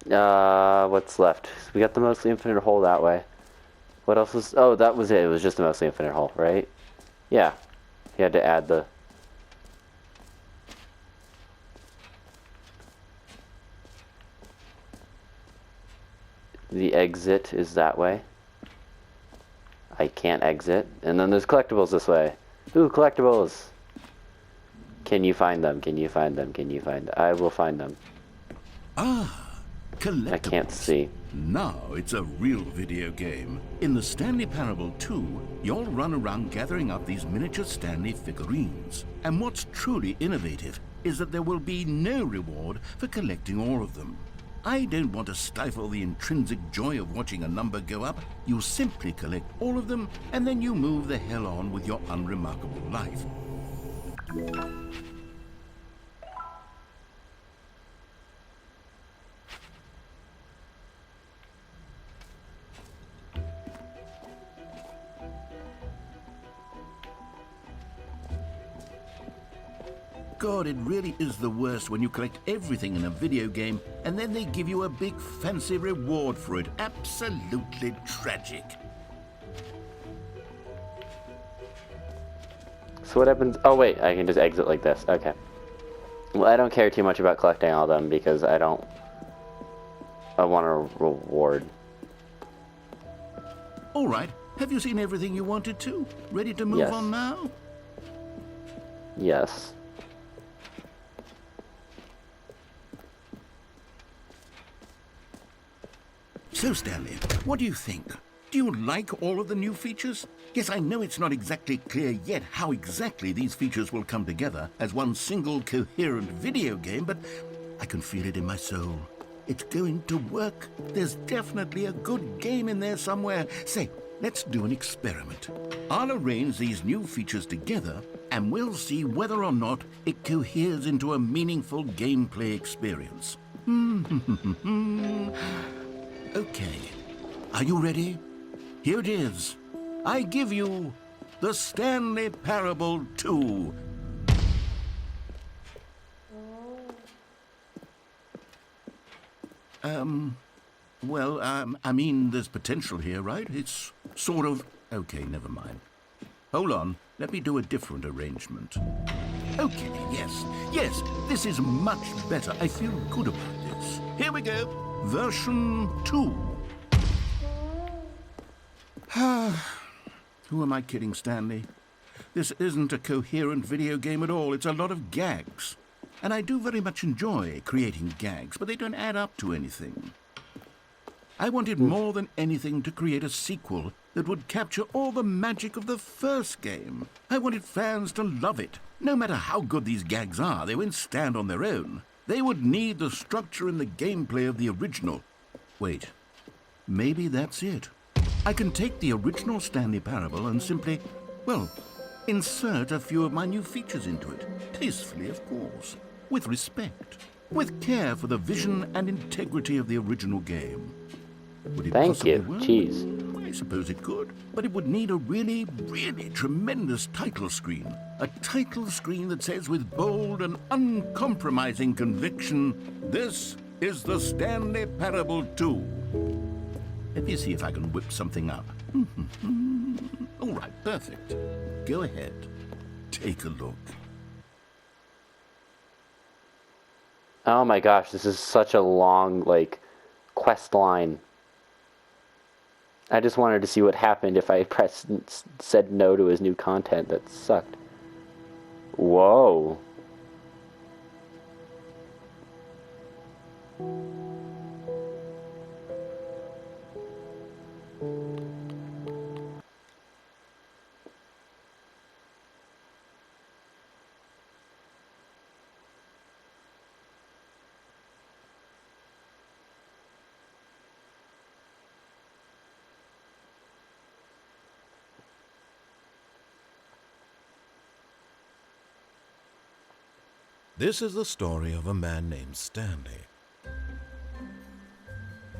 What's left? We got the mostly infinite hole that way. What else was... Oh, that was it. It was just the mostly infinite hole, right? Yeah. You had to add the... The exit is that way. I can't exit. And then there's collectibles this way. Ooh, collectibles! Can you find them? Can you find them? Can you find them? I will find them. Ah, collectibles. I can't see. Now it's a real video game. In the Stanley Parable 2, you'll run around gathering up these miniature Stanley figurines. And what's truly innovative is that there will be no reward for collecting all of them. I don't want to stifle the intrinsic joy of watching a number go up. You simply collect all of them, and then you move the hell on with your unremarkable life. God, it really is the worst when you collect everything in a video game and then they give you a big fancy reward for it. Absolutely tragic. So what happens... Oh, wait. I can just exit like this. Okay. Well, I don't care too much about collecting all of them because I don't... I want a reward. All right. Have you seen everything you wanted to? Ready to move on now? Yes. So, Stanley, what do you think? Do you like all of the new features? Yes, I know it's not exactly clear yet how exactly these features will come together as one single coherent video game, but I can feel it in my soul. It's going to work. There's definitely a good game in there somewhere. Say, let's do an experiment. I'll arrange these new features together, and we'll see whether or not it coheres into a meaningful gameplay experience. Okay, are you ready? Here it is. I give you the Stanley Parable 2. I mean, there's potential here, right? It's sort of... Okay, never mind. Hold on, let me do a different arrangement. Okay, yes, this is much better. I feel good about this. Here we go. Version 2. Who am I kidding, Stanley? This isn't a coherent video game at all. It's a lot of gags. And I do very much enjoy creating gags, but they don't add up to anything. I wanted more than anything to create a sequel that would capture all the magic of the first game. I wanted fans to love it. No matter how good these gags are, they won't stand on their own. They would need the structure and the gameplay of the original. Wait, maybe that's it. I can take the original Stanley Parable and simply, well, insert a few of my new features into it. Tastefully, of course. With respect. With care for the vision and integrity of the original game. Would it possibly work? Jeez. I suppose it could, but it would need a really, really tremendous title screen. A title screen that says with bold and uncompromising conviction, "This is the Stanley Parable 2. Let me see if I can whip something up. All right, perfect. Go ahead. Take a look. Oh my gosh, this is such a long, like, quest line. I just wanted to see what happened if I said no to his new content. That sucked. Whoa. This is the story of a man named Stanley.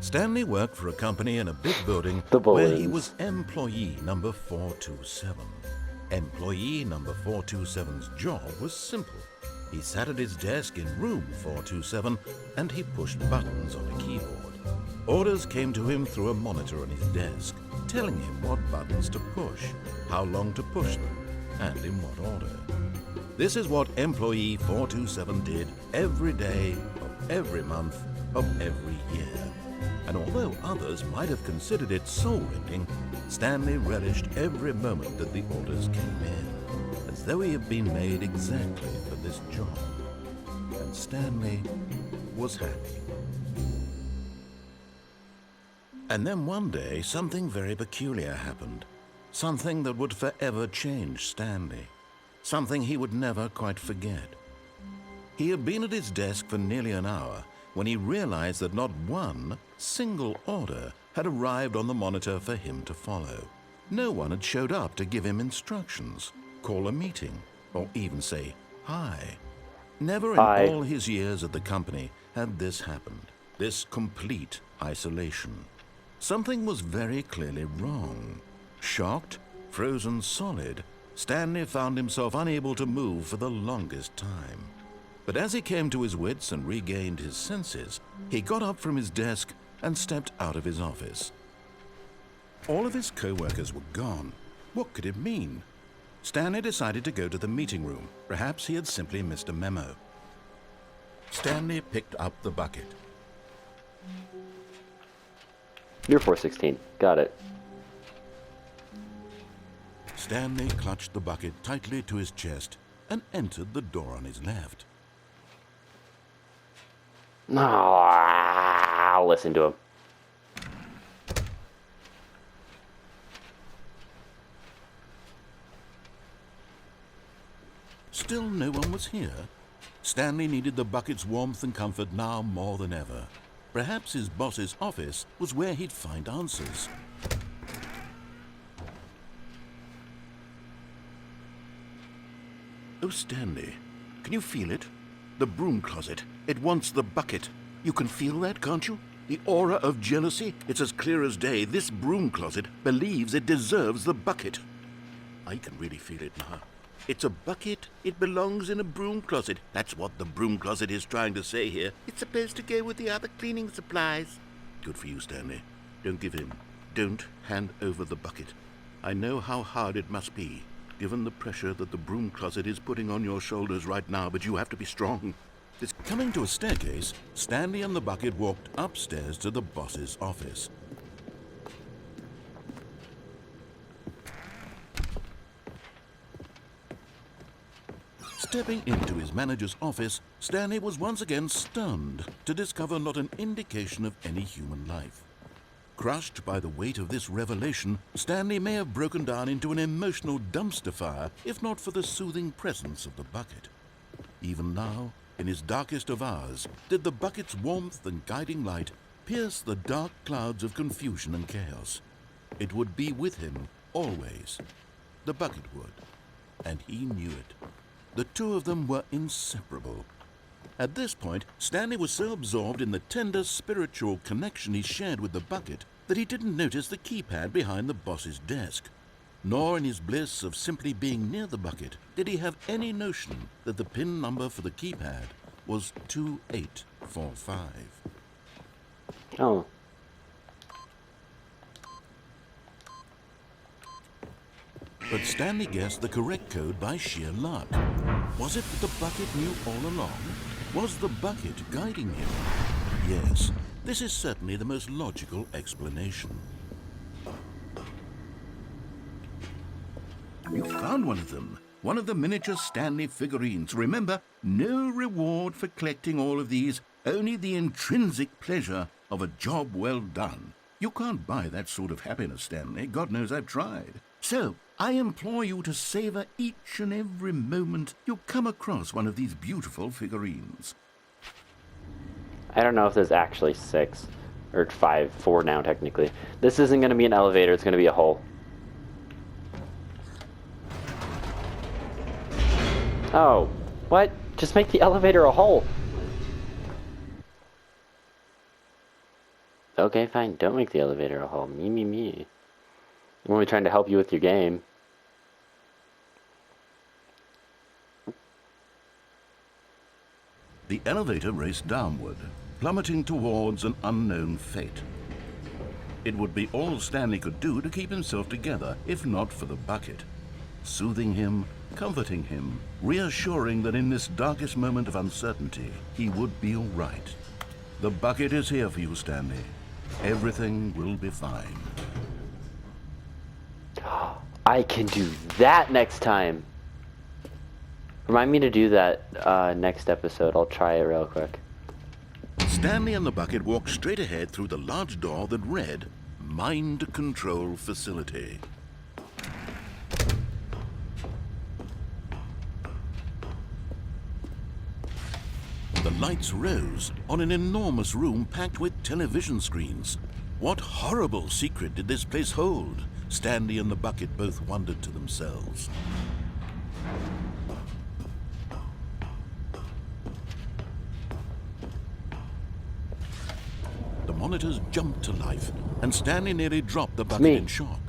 Stanley worked for a company in a big building where he was employee number 427. Employee number 427's job was simple. He sat at his desk in room 427 and he pushed buttons on a keyboard. Orders came to him through a monitor on his desk, telling him what buttons to push, how long to push them, and in what order. This is what employee 427 did every day of every month of every year. And although others might have considered it soul-rending, Stanley relished every moment that the orders came in, as though he had been made exactly for this job. And Stanley was happy. And then one day, something very peculiar happened. Something that would forever change Stanley. Something he would never quite forget. He had been at his desk for nearly an hour when he realized that not one single order had arrived on the monitor for him to follow. No one had showed up to give him instructions, call a meeting, or even say hi. Never in all his years at the company had this happened, this complete isolation. Something was very clearly wrong. Shocked, frozen solid, Stanley found himself unable to move for the longest time. But as he came to his wits and regained his senses, he got up from his desk and stepped out of his office. All of his co-workers were gone. What could it mean? Stanley decided to go to the meeting room. Perhaps he had simply missed a memo. Stanley picked up the bucket. You're 416. Got it. Stanley clutched the bucket tightly to his chest and entered the door on his left. No, I'll listen to him. Still no one was here. Stanley needed the bucket's warmth and comfort now more than ever. Perhaps his boss's office was where he'd find answers. Oh, Stanley, can you feel it? The broom closet. It wants the bucket. You can feel that, can't you? The aura of jealousy. It's as clear as day. This broom closet believes it deserves the bucket. I can really feel it now. It's a bucket. It belongs in a broom closet. That's what the broom closet is trying to say here. It's supposed to go with the other cleaning supplies. Good for you, Stanley. Don't give in. Don't hand over the bucket. I know how hard it must be, given the pressure that the broom closet is putting on your shoulders right now, but you have to be strong. It's coming to a staircase. Stanley and the bucket walked upstairs to the boss's office. Stepping into his manager's office, Stanley was once again stunned to discover not an indication of any human life. Crushed by the weight of this revelation, Stanley may have broken down into an emotional dumpster fire if not for the soothing presence of the bucket. Even now, in his darkest of hours, did the bucket's warmth and guiding light pierce the dark clouds of confusion and chaos. It would be with him always. The bucket would, and he knew it. The two of them were inseparable. At this point, Stanley was so absorbed in the tender spiritual connection he shared with the bucket that he didn't notice the keypad behind the boss's desk. Nor in his bliss of simply being near the bucket did he have any notion that the PIN number for the keypad was 2845. Oh. But Stanley guessed the correct code by sheer luck. Was it that the bucket knew all along? Was the bucket guiding him? Yes, this is certainly the most logical explanation. You found one of them. One of the miniature Stanley figurines. Remember, no reward for collecting all of these, only the intrinsic pleasure of a job well done. You can't buy that sort of happiness, Stanley. God knows I've tried. So, I implore you to savor each and every moment you come across one of these beautiful figurines. I don't know if there's actually 6 or 4 now technically. This isn't going to be an elevator, it's going to be a hole. Oh, what? Just make the elevator a hole. Okay, fine, don't make the elevator a hole. Me. I'm only trying to help you with your game. The elevator raced downward, plummeting towards an unknown fate. It would be all Stanley could do to keep himself together, if not for the bucket. Soothing him, comforting him, reassuring that in this darkest moment of uncertainty, he would be all right. The bucket is here for you, Stanley. Everything will be fine. I can do that next time. Remind me to do that next episode. I'll try it real quick. Stanley and the bucket walked straight ahead through the large door that read, Mind Control Facility. The lights rose on an enormous room packed with television screens. What horrible secret did this place hold? Stanley and the bucket both wondered to themselves. The monitors jumped to life, and Stanley nearly dropped the bucket in shock.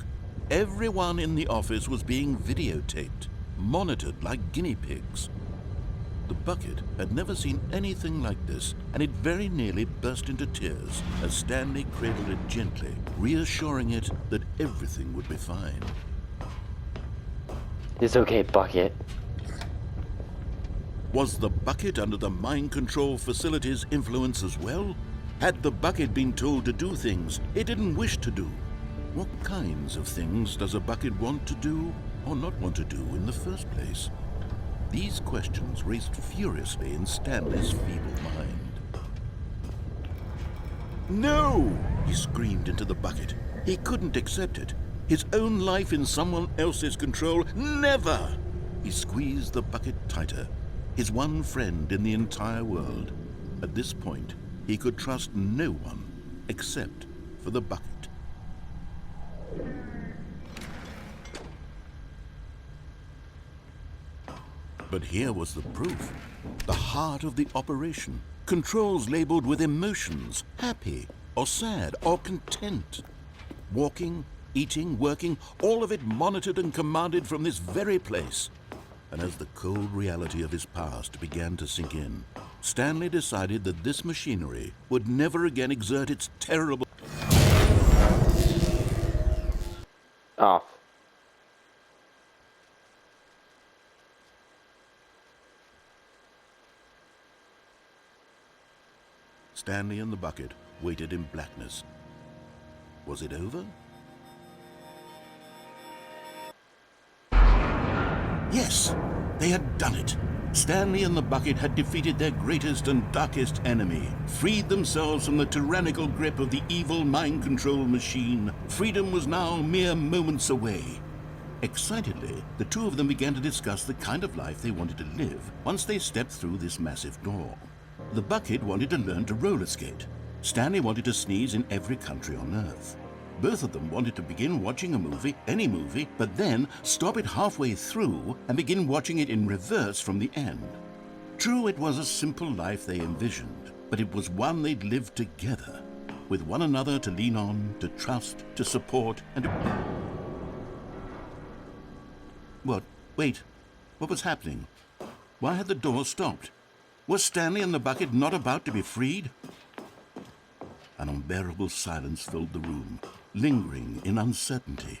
Everyone in the office was being videotaped, monitored like guinea pigs. The bucket had never seen anything like this, and it very nearly burst into tears as Stanley cradled it gently, reassuring it that everything would be fine. It's okay, bucket. Was the bucket under the mind control facility's influence as well? Had the bucket been told to do things it didn't wish to do? What kinds of things does a bucket want to do or not want to do in the first place? These questions raced furiously in Stanley's feeble mind. No! He screamed into the bucket. He couldn't accept it. His own life in someone else's control, never! He squeezed the bucket tighter. His one friend in the entire world. At this point, he could trust no one except for the bucket. But here was the proof. The heart of the operation. Controls labeled with emotions, happy or sad or content. Walking, eating, working, all of it monitored and commanded from this very place. And as the cold reality of his past began to sink in, Stanley decided that this machinery would never again exert its terrible... Off. Stanley and the bucket waited in blackness. Was it over? Yes, they had done it. Stanley and the bucket had defeated their greatest and darkest enemy, freed themselves from the tyrannical grip of the evil mind control machine. Freedom was now mere moments away. Excitedly, the two of them began to discuss the kind of life they wanted to live once they stepped through this massive door. The bucket wanted to learn to roller skate. Stanley wanted to sneeze in every country on Earth. Both of them wanted to begin watching a movie, any movie, but then stop it halfway through and begin watching it in reverse from the end. True, it was a simple life they envisioned, but it was one they'd lived together, with one another to lean on, to trust, to support, and to... What? Wait. What was happening? Why had the door stopped? Was Stanley and the bucket not about to be freed? An unbearable silence filled the room, lingering in uncertainty,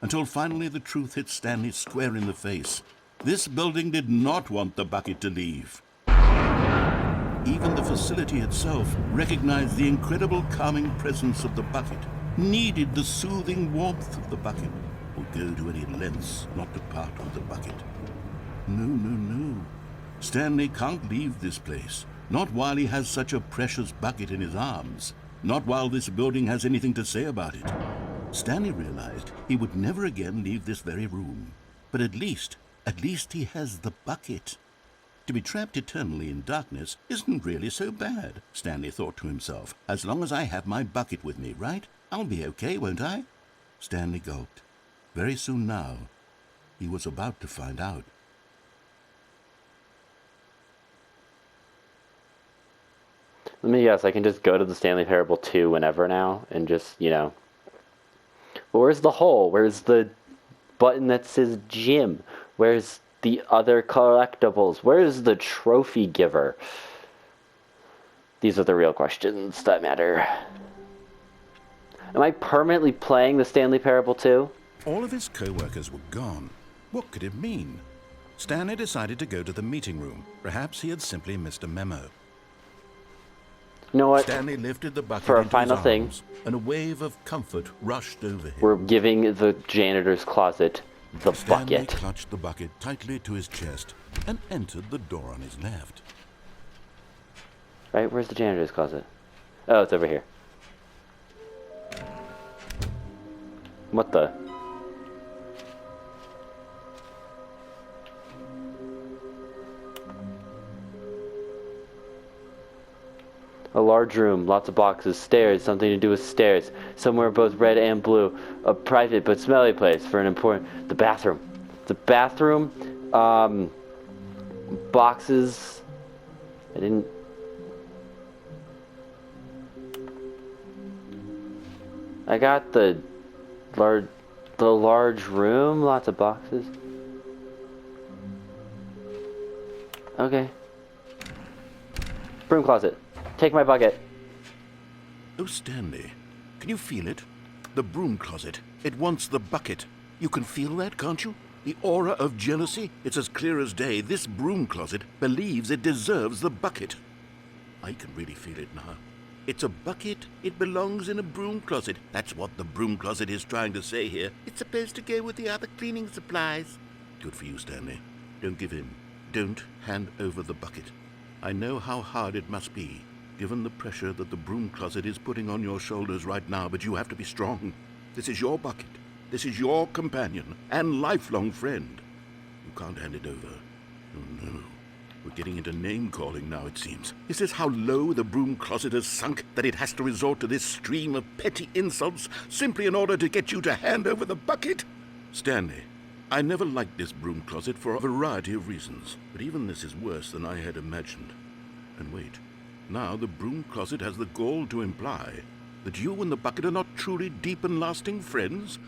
until finally the truth hit Stanley square in the face. This building did not want the bucket to leave. Even the facility itself recognized the incredible calming presence of the bucket, needed the soothing warmth of the bucket, would go to any lengths not to part with the bucket. No. Stanley can't leave this place, not while he has such a precious bucket in his arms, not while this building has anything to say about it. Stanley realized he would never again leave this very room, but at least he has the bucket. To be trapped eternally in darkness isn't really so bad, Stanley thought to himself. As long as I have my bucket with me, right? I'll be okay, won't I? Stanley gulped. Very soon now, he was about to find out. Let me guess, I can just go to the Stanley Parable 2 whenever now and just, But where's the hole? Where's the button that says gym? Where's the other collectibles? Where's the trophy giver? These are the real questions that matter. Am I permanently playing the Stanley Parable 2? All of his co-workers were gone. What could it mean? Stanley decided to go to the meeting room. Perhaps he had simply missed a memo. You know what? Stanley lifted the bucket For a into final his thing, arms, and a wave of comfort rushed over him. we're giving the janitor's closet the Stanley bucket. clutched the bucket tightly to his chest and entered the door on his left. Right? Where's the janitor's closet? Oh, it's over here. What the? A large room, lots of boxes, stairs, something to do with stairs. Somewhere both red and blue. A private but smelly place for an important... The bathroom. The bathroom. Boxes. I didn't... I got the large room, lots of boxes. Okay. Broom closet. Take my bucket. Oh, Stanley, can you feel it? The broom closet. It wants the bucket. You can feel that, can't you? The aura of jealousy. It's as clear as day. This broom closet believes it deserves the bucket. I can really feel it now. It's a bucket. It belongs in a broom closet. That's what the broom closet is trying to say here. It's supposed to go with the other cleaning supplies. Good for you, Stanley. Don't give in. Don't hand over the bucket. I know how hard it must be, given the pressure that the broom closet is putting on your shoulders right now, but you have to be strong. This is your bucket. This is your companion and lifelong friend. You can't hand it over. Oh, no. We're getting into name-calling now, it seems. Is this how low the broom closet has sunk, that it has to resort to this stream of petty insults simply in order to get you to hand over the bucket? Stanley, I never liked this broom closet for a variety of reasons, but even this is worse than I had imagined. And wait, now the broom closet has the gall to imply that you and the bucket are not truly deep and lasting friends?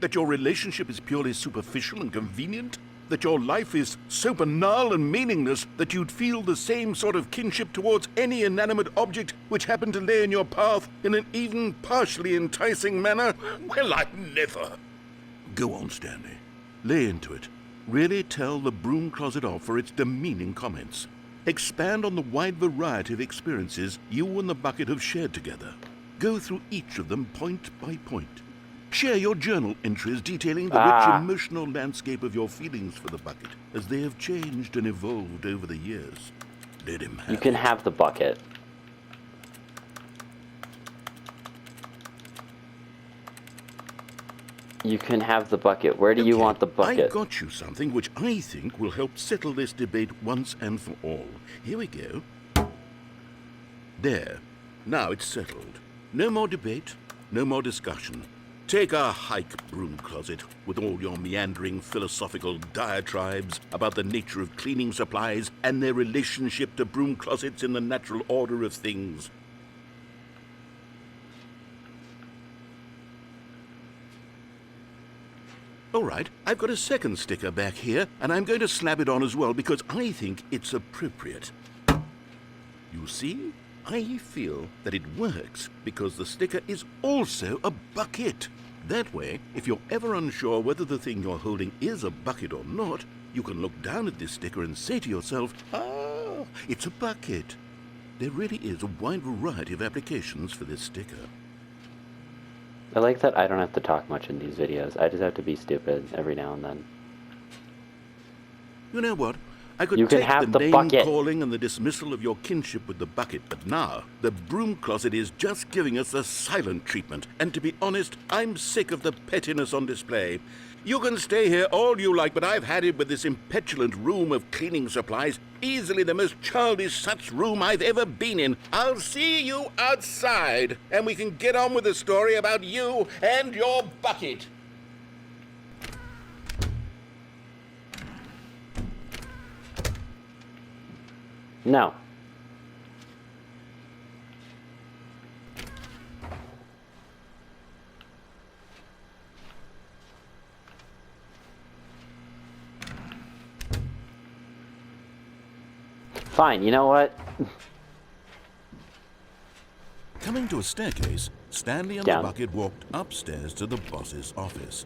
That your relationship is purely superficial and convenient? That your life is so banal and meaningless that you'd feel the same sort of kinship towards any inanimate object which happened to lay in your path in an even partially enticing manner? Well, I never. Go on, Stanley. Lay into it. Really tell the broom closet off for its demeaning comments. Expand on the wide variety of experiences you and the bucket have shared together. Go through each of them point by point. Share your journal entries detailing the rich emotional landscape of your feelings for the bucket as they have changed and evolved over the years. Let him have You can it. have the bucket. You can have the bucket. Where do you Okay, want the bucket? I got you something which I think will help settle this debate once and for all. Here we go. There. Now it's settled. No more debate, no more discussion. Take a hike, broom closet, with all your meandering philosophical diatribes about the nature of cleaning supplies and their relationship to broom closets in the natural order of things. All right, I've got a second sticker back here, and I'm going to slap it on as well because I think it's appropriate. You see? I feel that it works because the sticker is also a bucket. That way, if you're ever unsure whether the thing you're holding is a bucket or not, you can look down at this sticker and say to yourself, ah, it's a bucket. There really is a wide variety of applications for this sticker. I like that I don't have to talk much in these videos. I just have to be stupid every now and then. You know what? I could You can take have the the name bucket. calling and the dismissal of your kinship with the bucket, but now the broom closet is just giving us the silent treatment. And to be honest, I'm sick of the pettiness on display. You can stay here all you like, but I've had it with this impetulant room of cleaning supplies. Easily the most childish such room I've ever been in. I'll see you outside, and we can get on with the story about you and your bucket. No. Fine, you know what? Coming to a staircase, Stanley and Down. the bucket walked upstairs to the boss's office.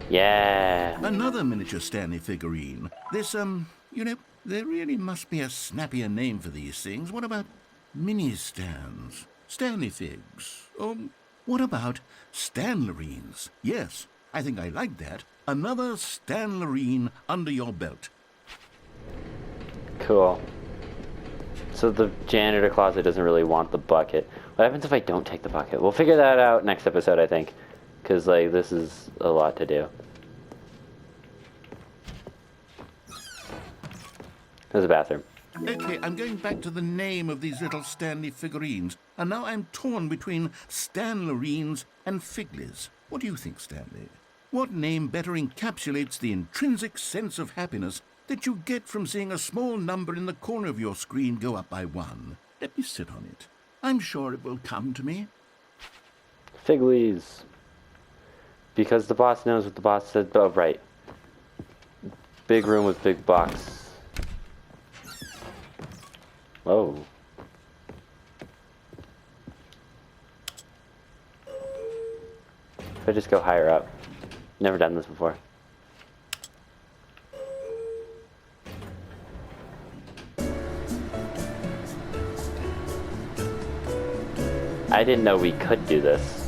Yeah. Another miniature Stanley figurine. This, you know, there really must be a snappier name for these things. What about mini-stands? Stanley figs? What about Stanlerines? Yes, I think I like that. Another Stanlerine under your belt. Cool. So the janitor closet doesn't really want the bucket. What happens if I don't take the bucket? We'll figure that out next episode, I think. Because, like, this is a lot to do. There's a bathroom. Okay, I'm going back to the name of these little Stanley figurines. And now I'm torn between Stanlerines and Figlies. What do you think, Stanley? What name better encapsulates the intrinsic sense of happiness that you get from seeing a small number in the corner of your screen go up by 1? Let me sit on it. I'm sure it will come to me. Figlies. Because the boss knows what the boss said. Oh, right. Big room with big box. Whoa. If I just go higher up. Never done this before. I didn't know we could do this.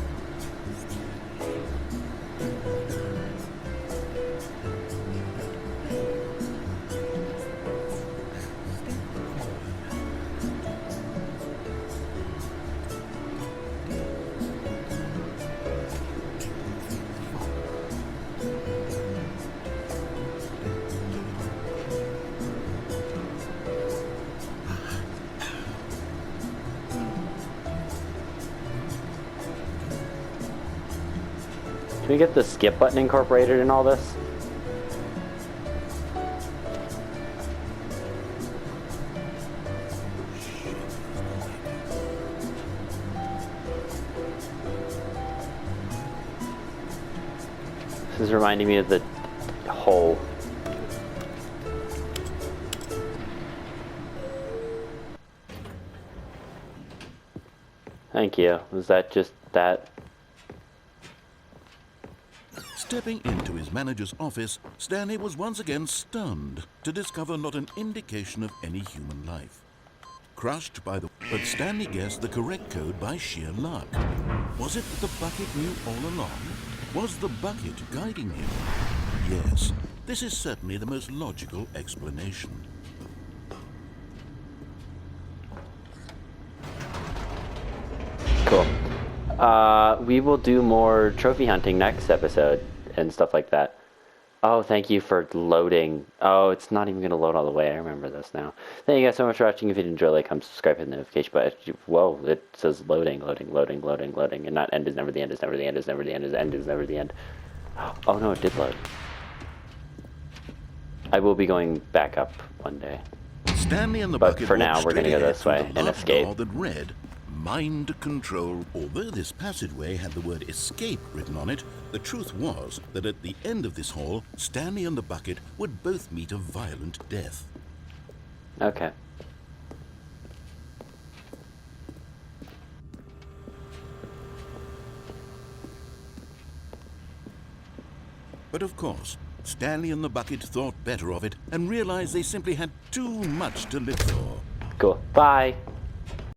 Can we get the skip button incorporated in all this? This is reminding me of the hole. Thank you. Was that just that? Stepping into his manager's office, Stanley was once again stunned to discover not an indication of any human life. Crushed by the... But Stanley guessed the correct code by sheer luck. Was it that the bucket knew all along? Was the bucket guiding him? Yes, this is certainly the most logical explanation. Cool. We will do more trophy hunting next episode and stuff like that. Oh, thank you for loading. Oh, it's not even going to load all the way. I remember this now. Thank you guys so much for watching. If you did enjoy, like, comment, subscribe, hit the notification button. Whoa, it says loading, loading, loading, loading, loading. And not end is never the end, is never the end, is never the end, is end is never the end. Oh, no, it did load. I will be going back up one day. Stanley and the But bucket for now, walked we're gonna straight go ahead this through way the and large escape. door that read Mind Control. Although this passageway had the word escape written on it, the truth was that at the end of this hall, Stanley and the bucket would both meet a violent death. Okay. But of course, Stanley and the bucket thought better of it and realized they simply had too much to live for. Cool. Bye.